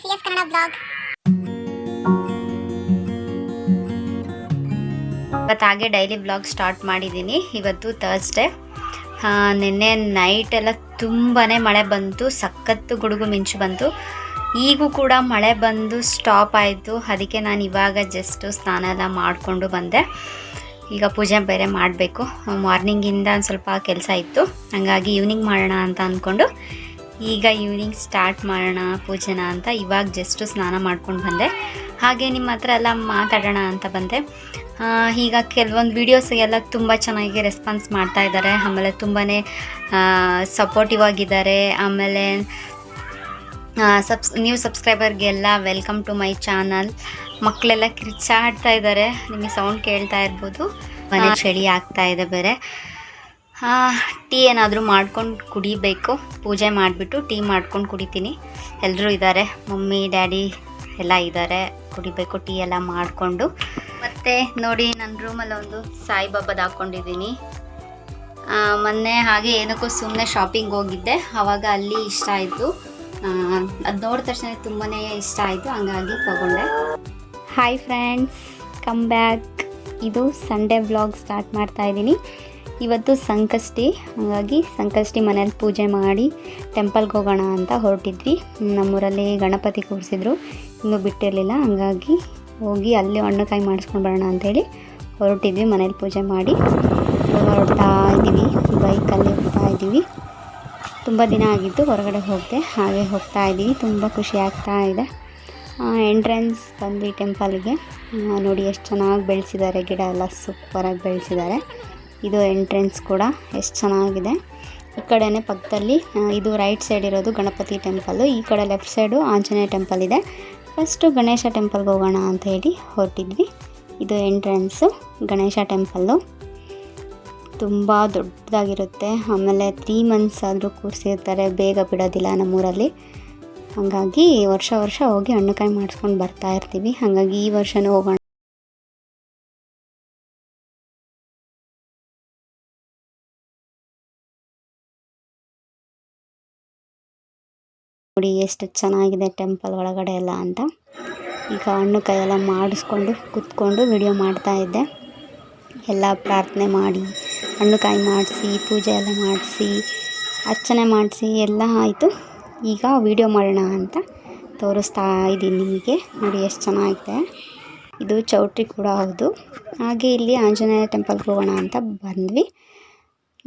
CS Kannada blog. ಹಾಗೆ daily blog start ಮಾಡಿದ್ದೀನಿ. ಇವತ್ತು ಥರ್ಸ್ಡೇ. ನಿನ್ನೆ ನೈಟ್ ಎಲ್ಲ ತುಂಬಾ ಮಳೆ ಬಂತು, ಸಖತ್ತು ಗುಡುಗು ಮಿಂಚು ಬಂತು. ಈಗೂ ಕೂಡ ಮಳೆ ಬಂದು ಸ್ಟಾಪ್ ಆಯಿತು. ಅದಕ್ಕೆ ನಾನು ಇವಾಗ ಜಸ್ಟ್ ಸ್ನಾನ ಎಲ್ಲ ಮಾಡಿಕೊಂಡು ಬಂದೆ. ಈಗ ಪೂಜೆ ಬೇರೆ ಮಾಡಬೇಕು. ಮಾರ್ನಿಂಗಿಂದ ಒಂದು ಸ್ವಲ್ಪ ಕೆಲಸ ಇತ್ತು, ಹಾಗಾಗಿ ಈವ್ನಿಂಗ್ ಮಾಡೋಣ ಅಂತ ಅಂದ್ಕೊಂಡು ಈಗ ಈವ್ನಿಂಗ್ ಸ್ಟಾರ್ಟ್ ಮಾಡೋಣ ಪೂಜೆನ ಅಂತ ಇವಾಗ ಜಸ್ಟ್ ಸ್ನಾನ ಮಾಡ್ಕೊಂಡು ಬಂದೆ. ಹಾಗೆ ನಿಮ್ಮ ಹತ್ರ ಎಲ್ಲ ಮಾತಾಡೋಣ ಅಂತ ಬಂದೆ. ಈಗ ಕೆಲವೊಂದು ವೀಡಿಯೋಸ್ಗೆಲ್ಲ ತುಂಬ ಚೆನ್ನಾಗಿ ರೆಸ್ಪಾನ್ಸ್ ಮಾಡ್ತಾ ಇದ್ದಾರೆ, ಆಮೇಲೆ ತುಂಬಾ ಸಪೋರ್ಟಿವ್ ಆಗಿದ್ದಾರೆ. ಆಮೇಲೆ ನ್ಯೂ ಸಬ್ಸ್ಕ್ರೈಬರ್ಗೆಲ್ಲ ವೆಲ್ಕಮ್ ಟು ಮೈ ಚಾನಲ್. ಮಕ್ಕಳೆಲ್ಲ ಕಿರ್ಚಾಡ್ತಾ ಇದ್ದಾರೆ, ನಿಮಗೆ ಸೌಂಡ್ ಕೇಳ್ತಾ ಇರ್ಬೋದು. ಮನೆ ಚಳಿ ಆಗ್ತಾ ಇದೆ ಬೇರೆ. ಟೀ ಏನಾದರೂ ಮಾಡ್ಕೊಂಡು ಕುಡಿಬೇಕು. ಪೂಜೆ ಮಾಡಿಬಿಟ್ಟು ಟೀ ಮಾಡ್ಕೊಂಡು ಕುಡಿತೀನಿ. ಎಲ್ಲರೂ ಇದ್ದಾರೆ, ಮಮ್ಮಿ ಡ್ಯಾಡಿ ಎಲ್ಲ ಇದ್ದಾರೆ. ಕುಡಿಬೇಕು ಟೀ ಎಲ್ಲ ಮಾಡಿಕೊಂಡು. ಮತ್ತು ನೋಡಿ, ನನ್ನ ರೂಮಲ್ಲಿ ಒಂದು ಸಾಯಿಬಾಬಾದ ಹಾಕ್ಕೊಂಡಿದ್ದೀನಿ. ಮೊನ್ನೆ ಹಾಗೆ ಏನಕ್ಕೂ ಸುಮ್ಮನೆ ಶಾಪಿಂಗ್ ಹೋಗಿದ್ದೆ, ಆವಾಗ ಅಲ್ಲಿ ಇಷ್ಟ ಆಯಿತು. ಅದು ನೋಡಿದ ತಕ್ಷಣ ತುಂಬಾ ಇಷ್ಟ ಆಯಿತು, ಹಂಗಾಗಿ ತಗೊಂಡೆ. Hi friends, come back. ಇದು ಸಂಡೇ ವ್ಲಾಗ್ ಸ್ಟಾರ್ಟ್ ಮಾಡ್ತಾಯಿದ್ದೀನಿ. ಇವತ್ತು ಸಂಕಷ್ಟಿ, ಹಾಗಾಗಿ ಸಂಕಷ್ಟಿ ಮನೇಲಿ ಪೂಜೆ ಮಾಡಿ ಟೆಂಪಲ್ಗೆ ಹೋಗೋಣ ಅಂತ ಹೊರಟಿದ್ವಿ. ನಮ್ಮೂರಲ್ಲಿ ಗಣಪತಿ ಕೂರಿಸಿದ್ರು, ಇನ್ನೂ ಬಿಟ್ಟಿರಲಿಲ್ಲ, ಹಂಗಾಗಿ ಹೋಗಿ ಅಲ್ಲಿ ಹಣ್ಣುಕಾಯಿ ಮಾಡಿಸ್ಕೊಂಡು ಬರೋಣ ಅಂಥೇಳಿ ಹೊರಟಿದ್ವಿ. ಮನೇಲಿ ಪೂಜೆ ಮಾಡಿ ಹೊರಡ್ತಾ ಇದ್ದೀವಿ, ಬೈಕಲ್ಲಿ ಹೋಗ್ತಾ ಇದ್ದೀವಿ. ತುಂಬ ದಿನ ಆಗಿತ್ತು ಹೊರಗಡೆ ಹೋಗದೆ, ಹಾಗೆ ಹೋಗ್ತಾ ಇದ್ದೀವಿ. ತುಂಬ ಖುಷಿ ಆಗ್ತಾ ಇದೆ. ಎಂಟ್ರೆನ್ಸ್ ಬಂದ್ವಿ ಟೆಂಪಲ್ಗೆ. ನೋಡಿ ಎಷ್ಟು ಚೆನ್ನಾಗಿ ಬೆಳೆಸಿದ್ದಾರೆ, ಗಿಡ ಎಲ್ಲ ಸೂಪರಾಗಿ ಬೆಳೆಸಿದ್ದಾರೆ. ಇದು ಎಂಟ್ರೆನ್ಸ್ ಕೂಡ ಎಷ್ಟು ಚೆನ್ನಾಗಿದೆ. ಈ ಕಡೆನೇ ಪಕ್ಕದಲ್ಲಿ ಇದು ರೈಟ್ ಸೈಡ್ ಇರೋದು ಗಣಪತಿ ಟೆಂಪಲ್ಲು, ಈ ಕಡೆ ಲೆಫ್ಟ್ ಸೈಡು ಆಂಜನೇಯ ಟೆಂಪಲ್ ಇದೆ. ಫಸ್ಟು ಗಣೇಶ ಟೆಂಪಲ್ಗೆ ಹೋಗೋಣ ಅಂತ ಹೇಳಿ ಹೊರಟಿದ್ವಿ. ಇದು ಎಂಟ್ರೆನ್ಸು ಗಣೇಶ ಟೆಂಪಲ್ಲು, ತುಂಬ ದೊಡ್ಡದಾಗಿರುತ್ತೆ. ಆಮೇಲೆ 3 months ಆದರೂ ಕೂರಿಸಿರ್ತಾರೆ, ಬೇಗ ಬಿಡೋದಿಲ್ಲ ನಮ್ಮೂರಲ್ಲಿ. ಹಾಗಾಗಿ ವರ್ಷ ಹೋಗಿ ಹಣ್ಣುಕಾಯಿ ಮಾಡಿಸ್ಕೊಂಡು ಬರ್ತಾ ಇರ್ತೀವಿ. ಹಾಗಾಗಿ ಈ ವರ್ಷವೂ ಹೋಗೋಣ. ನೋಡಿ ಎಷ್ಟು ಚೆನ್ನಾಗಿದೆ ಟೆಂಪಲ್ ಒಳಗಡೆ ಎಲ್ಲ ಅಂತ. ಈಗ ಹಣ್ಣುಕಾಯಿ ಎಲ್ಲ ಮಾಡಿಸ್ಕೊಂಡು ಕೂತ್ಕೊಂಡು ವಿಡಿಯೋ ಮಾಡ್ತಾ ಇದ್ದೆ. ಎಲ್ಲ ಪ್ರಾರ್ಥನೆ ಮಾಡಿ ಹಣ್ಣುಕಾಯಿ ಮಾಡಿಸಿ ಪೂಜೆ ಎಲ್ಲ ಮಾಡಿಸಿ ಅರ್ಚನೆ ಮಾಡಿಸಿ ಎಲ್ಲ ಆಯಿತು. ಈಗ ವಿಡಿಯೋ ಮಾಡೋಣ ಅಂತ ತೋರಿಸ್ತಾ ಇದ್ದೀನಿ ನಿಮಗೆ. ನೋಡಿ ಎಷ್ಟು ಚೆನ್ನಾಗಿದೆ. ಇದು ಚೌಟ್ರಿ ಕೂಡ ಹೌದು. ಹಾಗೆ ಇಲ್ಲಿ ಆಂಜನೇಯ ಟೆಂಪಲ್ಗೆ ಹೋಗೋಣ ಅಂತ ಬಂದ್ವಿ.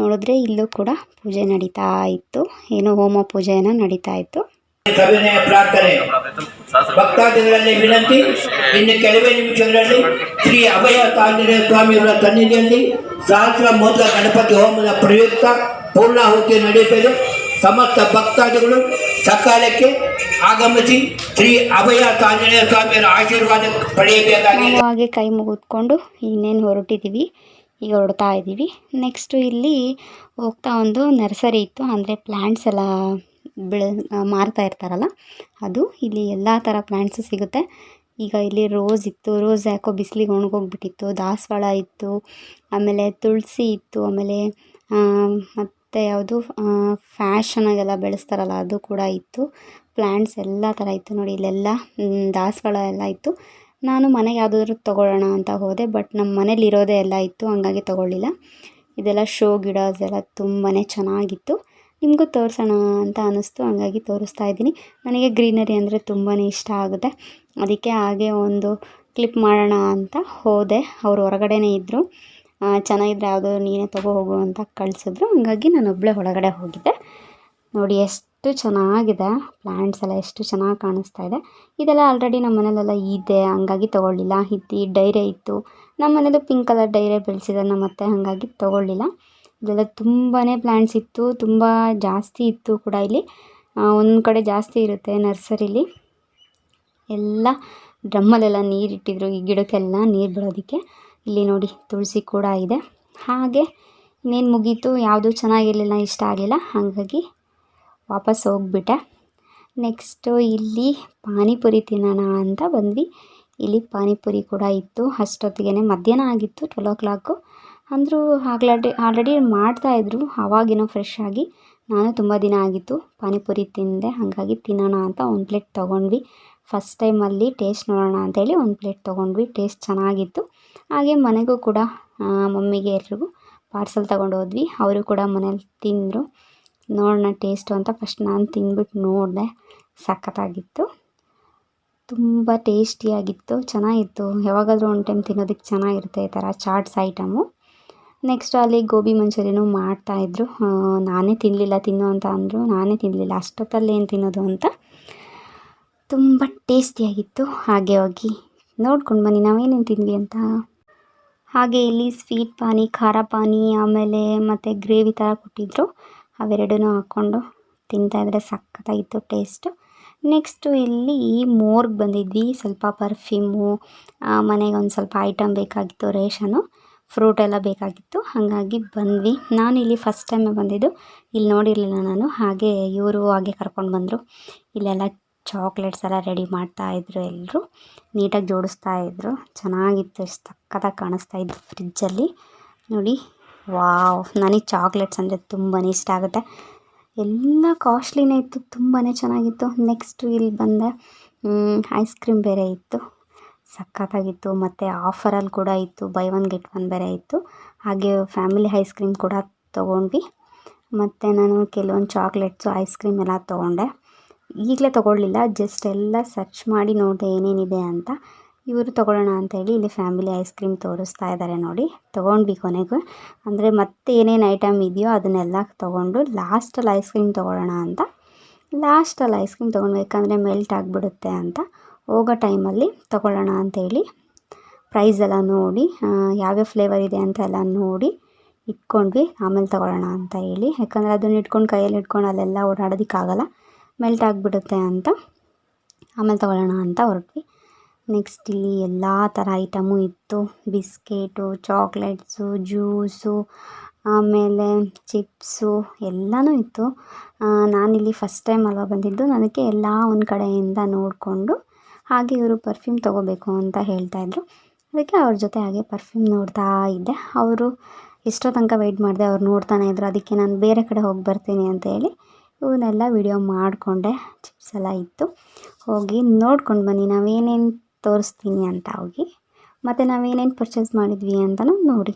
ನೋಡಿದ್ರೆ ಇಲ್ಲೂ ಕೂಡ ಪೂಜೆ ನಡೀತಾ ಇತ್ತು, ಏನೋ ಹೋಮ ಪೂಜೆ ಏನೋ ನಡೀತಾ ಇತ್ತು. ಸವಿನಯ ಪ್ರಾರ್ಥನೆ. ಭಕ್ತಾದಿಗಳಲ್ಲಿ ವಿನಂತಿ, ಇನ್ನು ಕೆಲವೇ ನಿಮಿಷಗಳಲ್ಲಿ ಶ್ರೀ ಅಭಯ ಆಂಜನೇಯ ಸ್ವಾಮಿಯವರ ಸನ್ನಿಧಿಯಲ್ಲಿ ಸಹಸ್ರ ಮೋದಕ ಗಣಪತಿ ಹೋಮದ ಪ್ರಯುಕ್ತ ಪೂರ್ಣಾಹುತಿ ನಡೆಯುತ್ತದೆ. ಸಮಸ್ತ ಭಕ್ತಾದಿಗಳು ಸಕಾಲಕ್ಕೆ ಆಗಮಿಸಿ ಶ್ರೀ ಅಭಯ ಆಂಜನೇಯ ಸ್ವಾಮಿಯವರ ಆಶೀರ್ವಾದ ಪಡೆಯಬೇಕಾಗಿದೆ. ಹಾಗೆ ಕೈ ಮುಗಿದ್ಕೊಂಡು ಇನ್ನೇನು ಹೊರಟಿದ್ದೀವಿ, ಈಗ ಹೊರಡ್ತಾ ಇದ್ದೀವಿ. ನೆಕ್ಸ್ಟು ಇಲ್ಲಿ ಹೋಗ್ತಾ ಒಂದು ನರ್ಸರಿ ಇತ್ತು, ಅಂದರೆ ಪ್ಲ್ಯಾಂಟ್ಸ್ ಎಲ್ಲ ಮಾರ್ತಾ ಇರ್ತಾರಲ್ಲ ಅದು. ಇಲ್ಲಿ ಎಲ್ಲ ಥರ ಪ್ಲ್ಯಾಂಟ್ಸು ಸಿಗುತ್ತೆ. ಈಗ ಇಲ್ಲಿ ರೋಸ್ ಇತ್ತು, ರೋಸ್ ಯಾಕೋ ಬಿಸಿಲಿಗೆ ಒಣಗೋಗ್ಬಿಟ್ಟಿತ್ತು. ದಾಸವಾಳ ಇತ್ತು, ಆಮೇಲೆ ತುಳಸಿ ಇತ್ತು, ಆಮೇಲೆ ಮತ್ತು ಯಾವುದು ಫ್ಯಾಷನಾಗೆಲ್ಲ ಬೆಳೆಸ್ತಾರಲ್ಲ ಅದು ಕೂಡ ಇತ್ತು. ಪ್ಲ್ಯಾಂಟ್ಸ್ ಎಲ್ಲ ಥರ ಇತ್ತು ನೋಡಿ. ಇಲ್ಲೆಲ್ಲ ದಾಸವಾಳ ಎಲ್ಲ ಇತ್ತು. ನಾನು ಮನೆಗೆ ಯಾವುದಾದ್ರೂ ತೊಗೊಳ್ಳೋಣ ಅಂತ ಹೋದೆ, ಬಟ್ ನಮ್ಮ ಮನೇಲಿ ಇರೋದೇ ಎಲ್ಲ ಇತ್ತು, ಹಂಗಾಗಿ ತೊಗೊಳ್ಳಿಲ್ಲ. ಇದೆಲ್ಲ ಶೋ ಗಿಡಸ್ ಎಲ್ಲ ತುಂಬಾ ಚೆನ್ನಾಗಿತ್ತು. ನಿಮಗೂ ತೋರಿಸೋಣ ಅಂತ ಅನ್ನಿಸ್ತು, ಹಂಗಾಗಿ ತೋರಿಸ್ತಾ ಇದ್ದೀನಿ. ನನಗೆ ಗ್ರೀನರಿ ಅಂದರೆ ತುಂಬಾ ಇಷ್ಟ ಆಗುತ್ತೆ, ಅದಕ್ಕೆ ಹಾಗೆ ಒಂದು ಕ್ಲಿಪ್ ಮಾಡೋಣ ಅಂತ ಹೋದೆ. ಅವರು ಹೊರಗಡೆನೇ ಇದ್ದರು. ಚೆನ್ನಾಗಿದ್ರೆ ಯಾವುದಾದ್ರು ನೀನೇ ತಗೋ ಹೋಗು ಅಂತ ಕಳಿಸಿದ್ರು, ಹಂಗಾಗಿ ನಾನು ಒಬ್ಬಳೇ ಒಳಗಡೆ ಹೋಗಿದ್ದೆ. ನೋಡಿ ಎಷ್ಟು ಚೆನ್ನಾಗಿದೆ, ಪ್ಲ್ಯಾಂಟ್ಸ್ ಎಲ್ಲ ಎಷ್ಟು ಚೆನ್ನಾಗಿ ಕಾಣಿಸ್ತಾ ಇದೆ. ಇದೆಲ್ಲ ಆಲ್ರೆಡಿ ನಮ್ಮ ಮನೇಲೆಲ್ಲ ಇದೆ, ಹಂಗಾಗಿ ತೊಗೊಳ್ಳಿಲ್ಲ. ಈ ಡೈರೆ ಇತ್ತು, ನಮ್ಮ ಮನೇಲೂ ಪಿಂಕ್ ಕಲರ್ ಡೈರೆ ಬೆಳೆಸಿದ್ದಾರೆ ನಮ್ಮ ಅತ್ತೆ, ಹಾಗಾಗಿ ತೊಗೊಳ್ಳಿಲ್ಲ. ಇದೆಲ್ಲ ತುಂಬಾ ಪ್ಲ್ಯಾಂಟ್ಸ್ ಇತ್ತು, ತುಂಬ ಜಾಸ್ತಿ ಇತ್ತು ಕೂಡ. ಇಲ್ಲಿ ಒಂದು ಕಡೆ ಜಾಸ್ತಿ ಇರುತ್ತೆ ನರ್ಸರಿಲಿ. ಎಲ್ಲ ಡ್ರಮ್ಮಲ್ಲೆಲ್ಲ ನೀರಿಟ್ಟಿದ್ರು ಈ ಗಿಡಕ್ಕೆಲ್ಲ ನೀರು ಬಿಡೋದಕ್ಕೆ. ಇಲ್ಲಿ ನೋಡಿ ತುಳಸಿ ಕೂಡ ಇದೆ. ಹಾಗೆ ಇನ್ನೇನು ಮುಗೀತು, ಯಾವುದೂ ಚೆನ್ನಾಗಿರಲಿಲ್ಲ, ಇಷ್ಟ ಆಗಲಿಲ್ಲ, ಹಾಗಾಗಿ ವಾಪಸ್ ಹೋಗ್ಬಿಟ್ಟೆ. ನೆಕ್ಸ್ಟು ಇಲ್ಲಿ ಪಾನಿಪುರಿ ತಿನ್ನೋಣ ಅಂತ ಬಂದ್ವಿ. ಇಲ್ಲಿ ಪಾನಿಪುರಿ ಕೂಡ ಇತ್ತು. ಅಷ್ಟೊತ್ತಿಗೆ ಮಧ್ಯಾಹ್ನ ಆಗಿತ್ತು, 12 o'clock. ಅಂದರೂ ಆಲ್ರೆಡಿ ಮಾಡ್ತಾಯಿದ್ರು, ಆವಾಗಿನೋ ಫ್ರೆಶ್ ಆಗಿ. ನಾನು ತುಂಬ ದಿನ ಆಗಿತ್ತು ಪಾನಿಪುರಿ ತಿಂದೆ, ಹಾಗಾಗಿ ತಿನ್ನೋಣ ಅಂತ ಒಂದು ಪ್ಲೇಟ್ ತೊಗೊಂಡ್ವಿ. ಫಸ್ಟ್ ಟೈಮಲ್ಲಿ ಟೇಸ್ಟ್ ನೋಡೋಣ ಅಂತೇಳಿ ಒಂದು ಪ್ಲೇಟ್ ತೊಗೊಂಡ್ವಿ. ಟೇಸ್ಟ್ ಚೆನ್ನಾಗಿತ್ತು. ಹಾಗೆ ಮನೆಗೂ ಕೂಡ ಮಮ್ಮಿಗೆ ಎಲ್ರಿಗೂ ಪಾರ್ಸಲ್ ತೊಗೊಂಡು ಹೋದ್ವಿ. ಅವರು ಕೂಡ ಮನೇಲಿ ತಿಂದರು. ನೋಡೋಣ ಟೇಸ್ಟು ಅಂತ ಫಸ್ಟ್ ನಾನು ತಿಂದ್ಬಿಟ್ಟು ನೋಡಿದೆ. ಸಖತ್ತಾಗಿತ್ತು, ತುಂಬ ಟೇಸ್ಟಿಯಾಗಿತ್ತು, ಚೆನ್ನಾಗಿತ್ತು. ಯಾವಾಗಾದರೂ ಒಂದು ಟೈಮ್ ತಿನ್ನೋದಕ್ಕೆ ಚೆನ್ನಾಗಿರುತ್ತೆ ಈ ಥರ ಚಾಟ್ಸ್ ಐಟಮು. ನೆಕ್ಸ್ಟ್ ಅಲ್ಲಿ ಗೋಬಿ ಮಂಚೂರಿಯನು ಮಾಡ್ತಾಯಿದ್ರು. ನಾನೇ ತಿನ್ನಲಿಲ್ಲ, ತಿನ್ನು ಅಂತ ಅಂದರು. ನಾನೇ ತಿನ್ನಲಿಲ್ಲ, ಅಷ್ಟೊತ್ತಲ್ಲಿ ಏನು ತಿನ್ನೋದು ಅಂತ. ತುಂಬ ಟೇಸ್ಟಿಯಾಗಿತ್ತು. ಹಾಗೆ ಹೋಗಿ ನೋಡ್ಕೊಂಡು ಬನ್ನಿ ನಾವೇನೇನು ತಿಂದ್ವಿ ಅಂತ. ಹಾಗೆ ಇಲ್ಲಿ ಸ್ವೀಟ್ ಪಾನಿ, ಖಾರ ಪಾನಿ, ಆಮೇಲೆ ಮತ್ತು ಗ್ರೇವಿ ಥರ ಕೊಟ್ಟಿದ್ದರು. ಅವೆರಡೂ ಹಾಕ್ಕೊಂಡು ತಿಂತಾಯಿದ್ರೆ ಸಖತ್ತಾಗಿತ್ತು ಟೇಸ್ಟು. ನೆಕ್ಸ್ಟು ಇಲ್ಲಿ ಮೋರ್ಗೆ ಬಂದಿದ್ವಿ. ಸ್ವಲ್ಪ ಪರ್ಫ್ಯೂಮು, ಮನೆಗೆ ಒಂದು ಸ್ವಲ್ಪ ಐಟಮ್ ಬೇಕಾಗಿತ್ತು, ರೇಷನು, ಫ್ರೂಟ್ ಎಲ್ಲ ಬೇಕಾಗಿತ್ತು. ಹಾಗಾಗಿ ಬಂದ್ವಿ. ನಾನು ಇಲ್ಲಿ ಫಸ್ಟ್ ಟೈಮೇ ಬಂದಿದ್ದು, ಇಲ್ಲಿ ನೋಡಿರಲಿಲ್ಲ ನಾನು. ಹಾಗೆ ಇವರು ಹಾಗೆ ಕರ್ಕೊಂಡು ಬಂದರು. ಇಲ್ಲೆಲ್ಲ ಚಾಕ್ಲೇಟ್ಸ್ ಎಲ್ಲ ರೆಡಿ ಮಾಡ್ತಾಯಿದ್ರು. ಎಲ್ಲರೂ ನೀಟಾಗಿ ಜೋಡಿಸ್ತಾಯಿದ್ರು. ಚೆನ್ನಾಗಿತ್ತು, ಎಷ್ಟು ಸಖತ್ತಾಗಿ ಕಾಣಿಸ್ತಾಯಿದ್ರು ಫ್ರಿಜ್ಜಲ್ಲಿ ನೋಡಿ. ವಾವ್, ನನಗೆ ಚಾಕ್ಲೇಟ್ಸ್ ಅಂದರೆ ತುಂಬಾ ಇಷ್ಟ ಆಗುತ್ತೆ. ಎಲ್ಲ ಕಾಸ್ಟ್ಲಿನೇ ಇತ್ತು, ತುಂಬಾ ಚೆನ್ನಾಗಿತ್ತು. ನೆಕ್ಸ್ಟು ಇಲ್ಲಿ ಬಂದೆ, ಐಸ್ ಕ್ರೀಮ್ ಬೇರೆ ಇತ್ತು, ಸಖತ್ತಾಗಿತ್ತು. ಮತ್ತು ಆಫರಲ್ಲಿ ಕೂಡ ಇತ್ತು, ಬೈ ಒನ್ ಗೆಟ್ ಒನ್ ಬೇರೆ ಇತ್ತು. ಹಾಗೆ ಫ್ಯಾಮಿಲಿ ಐಸ್ ಕ್ರೀಮ್ ಕೂಡ ತೊಗೊಂಡ್ವಿ. ಮತ್ತು ನಾನು ಕೆಲವೊಂದು ಚಾಕ್ಲೇಟ್ಸು, ಐಸ್ ಕ್ರೀಮ್ ಎಲ್ಲ ತೊಗೊಂಡೆ. ಈಗಲೇ ತೊಗೊಳ್ಳಿಲ್ಲ, ಜಸ್ಟ್ ಎಲ್ಲ ಸರ್ಚ್ ಮಾಡಿ ನೋಡಿದೆ ಏನೇನಿದೆ ಅಂತ. ಇವರು ತೊಗೊಳ್ಳೋಣ ಅಂತೇಳಿ ಇಲ್ಲಿ ಫ್ಯಾಮಿಲಿ ಐಸ್ ಕ್ರೀಮ್ ತೋರಿಸ್ತಾ ಇದ್ದಾರೆ ನೋಡಿ. ತೊಗೊಂಡ್ವಿ ಕೊನೆಗೂ, ಅಂದರೆ ಮತ್ತೆ ಏನೇನು ಐಟಮ್ ಇದೆಯೋ ಅದನ್ನೆಲ್ಲ ತೊಗೊಂಡು ಲಾಸ್ಟಲ್ಲಿ ಐಸ್ ಕ್ರೀಮ್ ತೊಗೊಳ್ಳೋಣ ಅಂತ ಲಾಸ್ಟಲ್ಲಿ ಐಸ್ ಕ್ರೀಮ್ ತೊಗೊಳ್ಬೇಕಂದ್ರೆ ಮೆಲ್ಟ್ ಆಗಿಬಿಡುತ್ತೆ ಅಂತ ಹೋಗೋ ಟೈಮಲ್ಲಿ ತೊಗೊಳ್ಳೋಣ ಅಂತೇಳಿ ಪ್ರೈಸ್ ಎಲ್ಲ ನೋಡಿ, ಯಾವ್ಯಾವ ಫ್ಲೇವರ್ ಇದೆ ಅಂತ ಎಲ್ಲ ನೋಡಿ ಇಟ್ಕೊಂಡ್ವಿ. ಆಮೇಲೆ ತೊಗೊಳ್ಳೋಣ ಅಂತ ಹೇಳಿ, ಯಾಕಂದರೆ ಅದನ್ನ ಇಟ್ಕೊಂಡು ಕೈಯಲ್ಲಿ ಇಟ್ಕೊಂಡು ಅಲ್ಲೆಲ್ಲ ಓಡಾಡೋದಕ್ಕಾಗಲ್ಲ, ಮೆಲ್ಟ್ ಆಗಿಬಿಡುತ್ತೆ ಅಂತ. ಆಮೇಲೆ ತೊಗೊಳ್ಳೋಣ ಅಂತ ಹೊರಟ್ವಿ. ನೆಕ್ಸ್ಟ್ ಇಲ್ಲಿ ಎಲ್ಲ ಥರ ಐಟಮು ಇತ್ತು. ಬಿಸ್ಕೆಟು, ಚಾಕ್ಲೇಟ್ಸು, ಜ್ಯೂಸು, ಆಮೇಲೆ ಚಿಪ್ಸು ಎಲ್ಲನೂ ಇತ್ತು. ನಾನಿಲ್ಲಿ ಫಸ್ಟ್ ಟೈಮ್ ಅಲ್ವಾ ಬಂದಿದ್ದು, ನನಗೆ ಎಲ್ಲ ಒಂದು ಕಡೆಯಿಂದ ನೋಡಿಕೊಂಡು, ಹಾಗೆ ಇವರು ಪರ್ಫ್ಯೂಮ್ ತೊಗೋಬೇಕು ಅಂತ ಹೇಳ್ತಾಯಿದ್ರು. ಅದಕ್ಕೆ ಅವ್ರ ಜೊತೆ ಹಾಗೆ ಪರ್ಫ್ಯೂಮ್ ನೋಡ್ತಾ ಇದ್ದೆ. ಅವರು ಎಷ್ಟೋ ತನಕ ವೆಯ್ಟ್ ಮಾಡಿದೆ, ಅವ್ರು ನೋಡ್ತಾನೆ ಇದ್ದರು. ಅದಕ್ಕೆ ನಾನು ಬೇರೆ ಕಡೆ ಹೋಗಿ ಬರ್ತೀನಿ ಅಂತೇಳಿ ಇವನ್ನೆಲ್ಲ ವಿಡಿಯೋ ಮಾಡಿಕೊಂಡೆ. ಚಿಪ್ಸ್ ಎಲ್ಲ ಇತ್ತು, ಹೋಗಿ ನೋಡ್ಕೊಂಡು ಬನ್ನಿ ನಾವೇನೇನು ತೋರಿಸ್ತೀನಿ ಅಂತ ಹೋಗಿ, ಮತ್ತು ನಾವೇನೇನು ಪರ್ಚೇಸ್ ಮಾಡಿದ್ವಿ ಅಂತಲೂ ನೋಡಿ.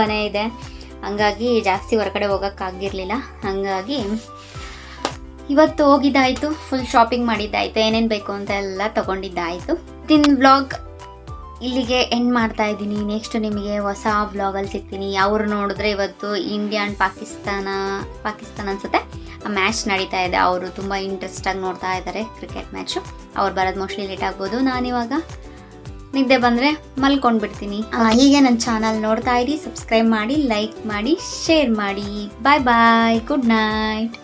ಮನೆ ಇದೆ, ಹಂಗಾಗಿ ಜಾಸ್ತಿ ಹೊರಗಡೆ ಹೋಗೋಕ್ಕಾಗಿರಲಿಲ್ಲ. ಹಾಗಾಗಿ ಇವತ್ತು ಹೋಗಿದ್ದಾಯಿತು, ಫುಲ್ ಶಾಪಿಂಗ್ ಮಾಡಿದ್ದಾಯಿತು, ಏನೇನು ಬೇಕು ಅಂತ ಎಲ್ಲ ತೊಗೊಂಡಿದ್ದಾಯಿತು. ದಿನ ವ್ಲಾಗ್ ಇಲ್ಲಿಗೆ ಎಂಡ್ ಮಾಡ್ತಾ ಇದ್ದೀನಿ. ನೆಕ್ಸ್ಟ್ ನಿಮಗೆ ಹೊಸ ವ್ಲಾಗಲ್ಲಿ ಸಿಗ್ತೀನಿ. ಅವ್ರು ನೋಡಿದ್ರೆ ಇವತ್ತು ಇಂಡಿಯಾ ಆ್ಯಂಡ್ ಪಾಕಿಸ್ತಾನ ಅನ್ಸುತ್ತೆ ಆ ಮ್ಯಾಚ್ ನಡೀತಾ ಇದೆ. ಅವರು ತುಂಬ ಇಂಟ್ರೆಸ್ಟಾಗಿ ನೋಡ್ತಾ ಇದ್ದಾರೆ ಕ್ರಿಕೆಟ್ ಮ್ಯಾಚು. ಅವ್ರು ಬರೋದು ಮೋಸ್ಟ್ಲಿ ಲೇಟ್ ಆಗ್ಬೋದು. ನಾನಿವಾಗ ನಿದ್ದೆ ಬಂದರೆ ಮಲ್ಕೊಂಡ್ಬಿಡ್ತೀನಿ. ಹೀಗೆ ನನ್ನ ಚಾನಲ್ ನೋಡ್ತಾ ಇರಿ, ಸಬ್ಸ್ಕ್ರೈಬ್ ಮಾಡಿ, ಲೈಕ್ ಮಾಡಿ, ಶೇರ್ ಮಾಡಿ. ಬಾಯ್ ಬಾಯ್, ಗುಡ್ ನೈಟ್.